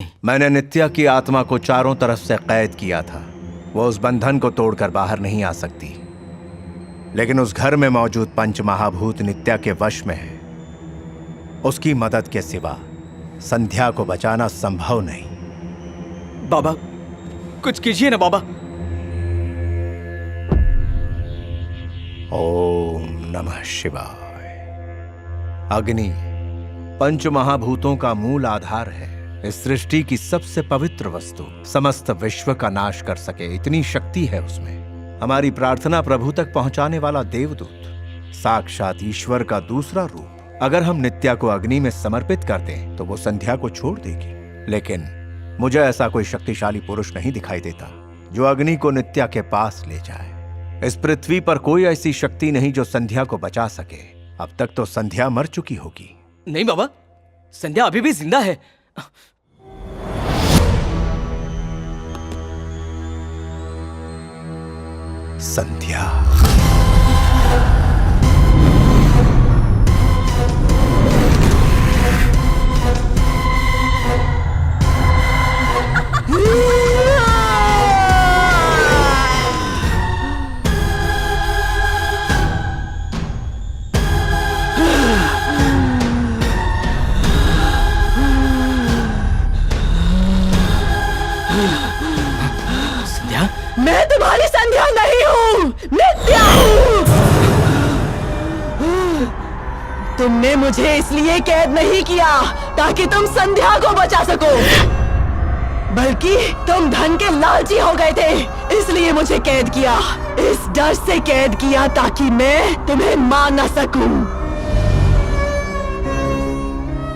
मैंने नित्या की आत्मा को चारों तरफ से कैद किया था। वो उस बंधन को तोड़कर बाहर नहीं आ सकती, लेकिन उस घर में मौजूद पंच महाभूत नित्या के वश में है। उसकी मदद के सिवा संध्या को बचाना संभव नहीं। बाबा, कुछ कीजिए ना बाबा। ओम नमः शिवाय। अग्नि पंच महाभूतों का मूल आधार है। इस सृष्टि की सबसे पवित्र वस्तु समस्त विश्व का नाश कर सके इतनी शक्ति है उसमें। हमारी प्रार्थना प्रभु तक पहुंचाने वाला देवदूत, साक्षात ईश्वर का दूसरा रूप। अगर हम नित्या को अग्नि में समर्पित कर दें तो वो संध्या को छोड़ देगी, लेकिन मुझे ऐसा कोई शक्तिशाली पुरुष नहीं दिखाई देता जो अग्नि को नित्या के पास ले जाए। इस पृथ्वी पर कोई ऐसी शक्ति नहीं जो संध्या को बचा सके। अब तक तो संध्या मर चुकी होगी। नहीं बाबा, संध्या अभी भी जिंदा है। संध्या, संध्या, मैं तुम्हारी संध्या नहीं हूँ, नित्या हूँ। तुमने मुझे इसलिए कैद नहीं किया ताकि तुम संध्या को बचा सको, बल्कि तुम धन के लालची हो गए थे, इसलिए मुझे कैद किया। इस डर से कैद किया ताकि मैं तुम्हें मार न सकूं।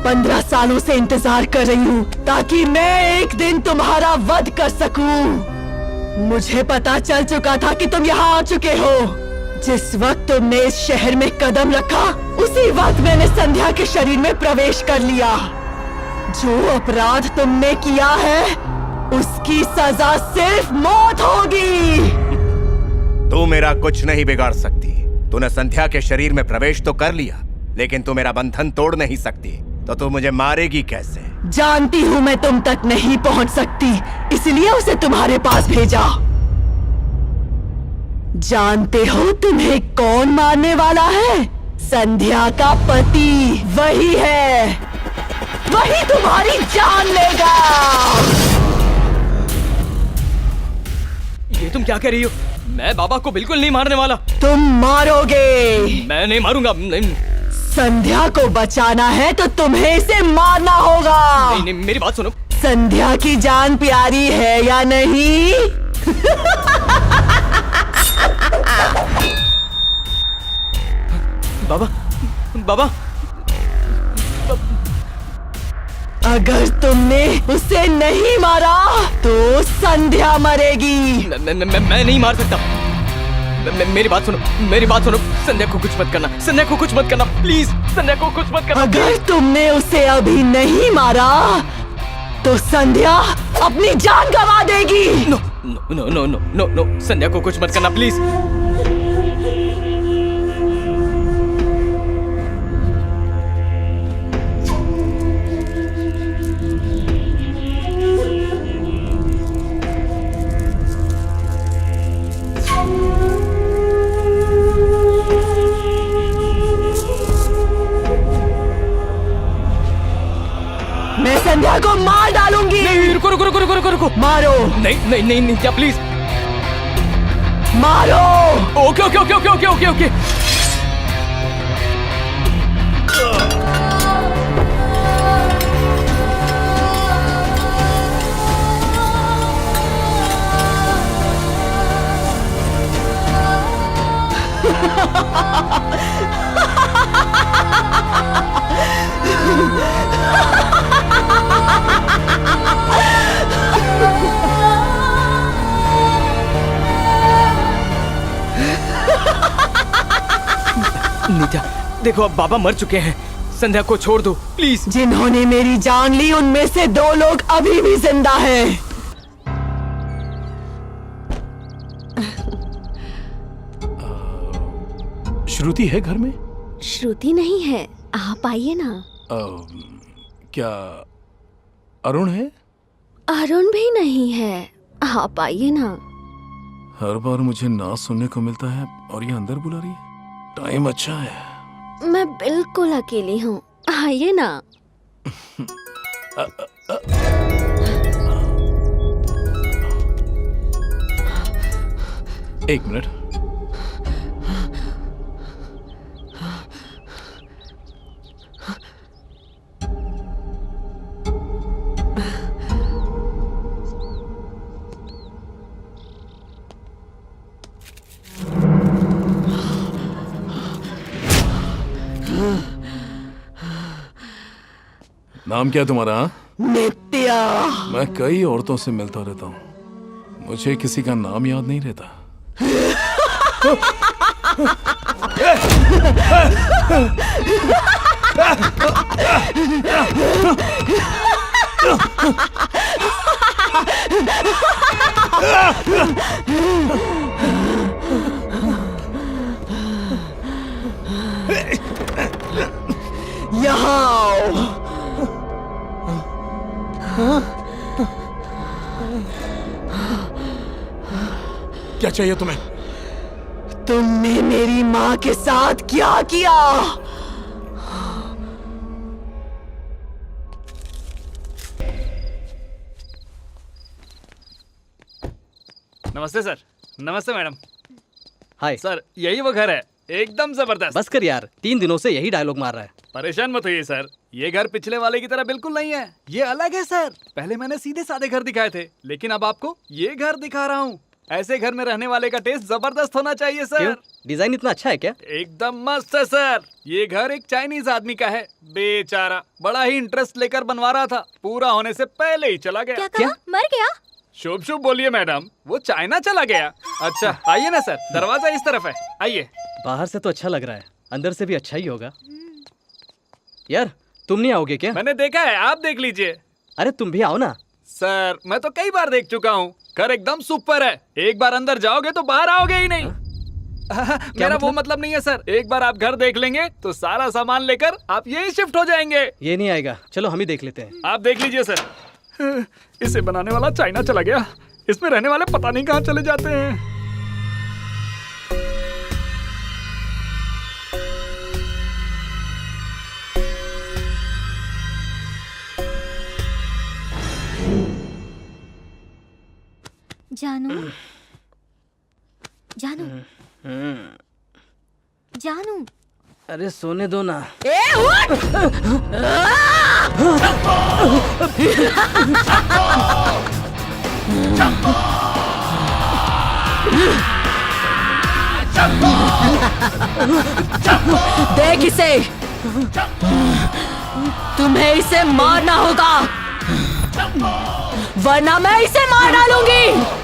15 सालों से इंतजार कर रही हूँ ताकि मैं एक दिन तुम्हारा वध कर सकूं। मुझे पता चल चुका था कि तुम यहाँ आ चुके हो। जिस वक्त तुमने इस शहर में कदम रखा, उसी वक्त मैंने संध्या के शरीर में प्रवेश कर लिया। जो अपराध तुमने किया है, उसकी सजा सिर्फ मौत होगी। तू मेरा कुछ नहीं बिगाड़ सकती। तूने संध्या के शरीर में प्रवेश तो कर लिया, लेकिन तू मेरा बंधन तोड़ नहीं सकती। तो तू मुझे मारेगी कैसे? जानती हूँ मैं तुम तक नहीं पहुँच सकती, इसलिए उसे तुम्हारे पास भेजा। जानते हो तुम्हें कौन मारने वाला है? संध्या का पति वही है, वही तुम्हारी जान लेगा। ये तुम क्या कह रही हो? मैं बाबा को बिल्कुल नहीं मारने वाला। तुम मारोगे। मैं नहीं मारूंगा। नहीं संध्या को बचाना है तो तुम्हें इसे मारना होगा। नहीं, नहीं, मेरी बात सुनो। संध्या की जान प्यारी है या नहीं? बाबा, बाबा, अगर तुमने उसे नहीं मारा तो संध्या मरेगी। मैं नहीं मार सकता। मेरी बात सुनो, मेरी बात सुनो। संध्या को कुछ मत करना, संध्या को कुछ मत करना, प्लीज। संध्या को कुछ मत करना। अगर तुमने उसे अभी नहीं मारा तो संध्या अपनी जान गंवा देगी। No no no no no no no, Sandhya को कुछ मत करना, प्लीज। मैं संध्या को मार डालूंगी। नहीं, रुको रुको रुको रुको रुको रुको। मारो। नहीं नहीं नहीं नित्या, प्लीज मारो। Okay okay okay okay okay okay okay. Nitya, देखो अब बाबा मर चुके हैं। संध्या को छोड़ दो प्लीज। जिन्होंने मेरी जान ली उनमें से 2 लोग अभी भी जिंदा हैं। श्रुति है घर में? श्रुति नहीं है, आप आइए ना। क्या अरुण है? अरुण भी नहीं है। आप आइए ना। हर बार मुझे ना सुनने को मिलता है और ये अंदर बुला रही है। टाइम अच्छा है। मैं बिल्कुल अकेली हूँ, आइए ना। एक मिनट। नाम क्या है तुम्हारा? नित्या। मैं कई औरतों से मिलता रहता हूँ, मुझे किसी का नाम याद नहीं रहता। यहाँ आओ। क्या चाहिए तुम्हें? तुमने मेरी माँ के साथ क्या किया? नमस्ते सर। नमस्ते मैडम। हाय सर यही वो घर है, एकदम जबरदस्त। बस कर यार, 3 दिनों से यही डायलॉग मार रहा है। परेशान मत होइए सर, ये घर पिछले वाले की तरह बिल्कुल नहीं है, ये अलग है सर। पहले मैंने सीधे सादे घर दिखाए थे, लेकिन अब आपको ये घर दिखा रहा हूँ। ऐसे घर में रहने वाले का टेस्ट जबरदस्त होना चाहिए सर। क्यों? डिजाइन इतना अच्छा है क्या? एकदम मस्त है सर। ये घर एक चाइनीज आदमी का है, बेचारा बड़ा ही इंटरेस्ट लेकर बनवा रहा था, पूरा होने से पहले ही चला गया। क्या? मर गया? शुभ शुभ बोलिए मैडम, वो चाइना चला गया। अच्छा आइए ना सर, दरवाजा इस तरफ है, आइए। बाहर से तो अच्छा लग रहा है, अंदर से भी अच्छा ही होगा। यार तुम नहीं आओगे क्या? मैंने देखा है, आप देख लीजिए। अरे तुम भी आओ ना। सर मैं तो कई बार देख चुका हूँ, घर एकदम सुपर है। एक बार अंदर जाओगे तो बाहर आओगे ही नहीं। मेरा वो मतलब नहीं है सर, एक बार आप घर देख लेंगे तो सारा सामान लेकर आप यही शिफ्ट हो जाएंगे। ये नहीं आएगा, चलो हम ही देख लेते हैं। आप देख लीजिए सर। इसे बनाने वाला चाइना चला गया, इसमें रहने वाले पता नहीं कहाँ चले जाते हैं। जानू, जानू, जानू। अरे सोने दो ना। देख इसे, तुम्हें इसे मारना होगा, वरना मैं इसे मार डालूंगी।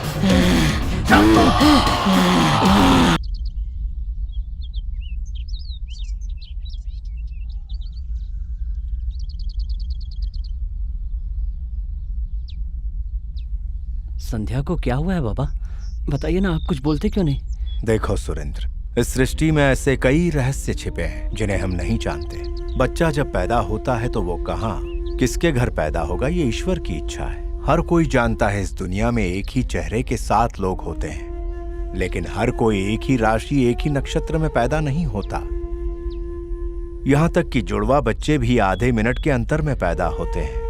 संध्या को क्या हुआ है बाबा? बताइए ना, आप कुछ बोलते क्यों नहीं? देखो सुरेंद्र, इस सृष्टि में ऐसे कई रहस्य छिपे हैं जिन्हें हम नहीं जानते। बच्चा जब पैदा होता है तो वो कहाँ, किसके घर पैदा होगा, ये ईश्वर की इच्छा है। हर कोई जानता है इस दुनिया में एक ही चेहरे के 7 लोग होते हैं, लेकिन हर कोई एक ही राशि, एक ही नक्षत्र में पैदा नहीं होता। यहाँ तक कि जुड़वा बच्चे भी आधे मिनट के अंतर में पैदा होते हैं।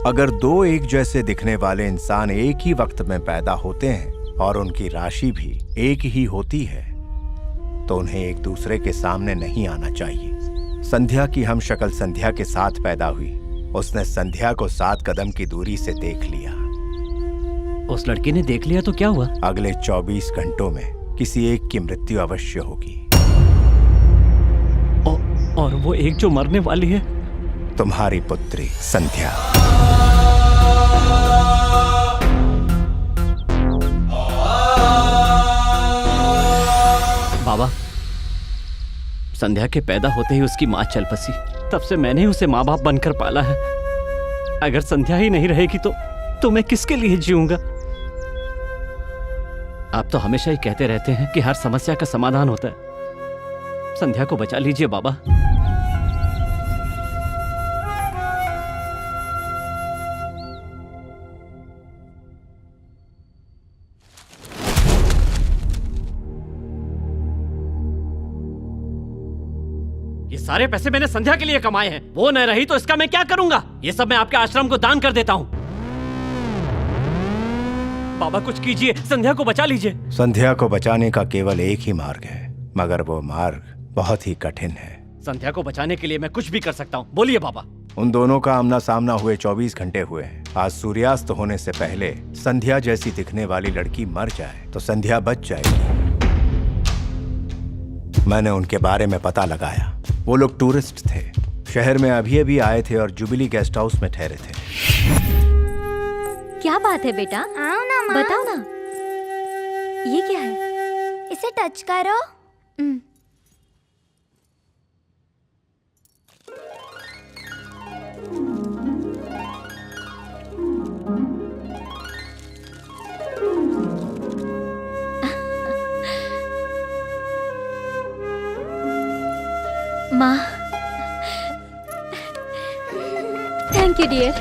अगर 2 एक जैसे दिखने वाले इंसान एक ही वक्त में पैदा होते हैं और उनकी राशि भी एक ही होती है, तो उन्हें एक दूसरे के सामने नहीं आना चाहिए। संध्या की हम शक्ल संध्या के साथ पैदा हुई। उसने संध्या को 7 कदम की दूरी से देख लिया। उस लड़की ने देख लिया तो क्या हुआ? अगले 24 घंटों में किसी एक की मृत्यु अवश्य होगी। और वो एक जो मरने वाली है? तुम्हारी पुत्री संध्या। बाबा, संध्या के पैदा होते ही उसकी माँ चल बसी। तब से मैंने उसे माँ बाप बनकर पाला है। अगर संध्या ही नहीं रहेगी तो मैं किसके लिए जीऊंगा? आप तो हमेशा ही कहते रहते हैं कि हर समस्या का समाधान होता है। संध्या को बचा लीजिए बाबा। सारे पैसे मैंने संध्या के लिए कमाए हैं। वो न रही तो इसका मैं क्या करूंगा? ये सब मैं आपके आश्रम को दान कर देता हूँ। बाबा कुछ कीजिए, संध्या को बचा लीजिए। संध्या को बचाने का केवल एक ही मार्ग है, मगर वो मार्ग बहुत ही कठिन है। संध्या को बचाने के लिए मैं कुछ भी कर सकता हूँ, बोलिए बाबा। उन दोनों का आमना सामना हुए 24 घंटे हुए हैं। आज सूर्यास्त होने से पहले संध्या जैसी दिखने वाली लड़की मर जाए तो संध्या बच जाएगी। मैंने उनके बारे में पता लगाया। वो लोग टूरिस्ट थे, शहर में अभी अभी आए थे और जुबिली गेस्ट हाउस में ठहरे थे। क्या बात है बेटा? आओ ना माँ। बताओ ना, ये क्या है? इसे टच करो। माँ, थैंक यू डियर।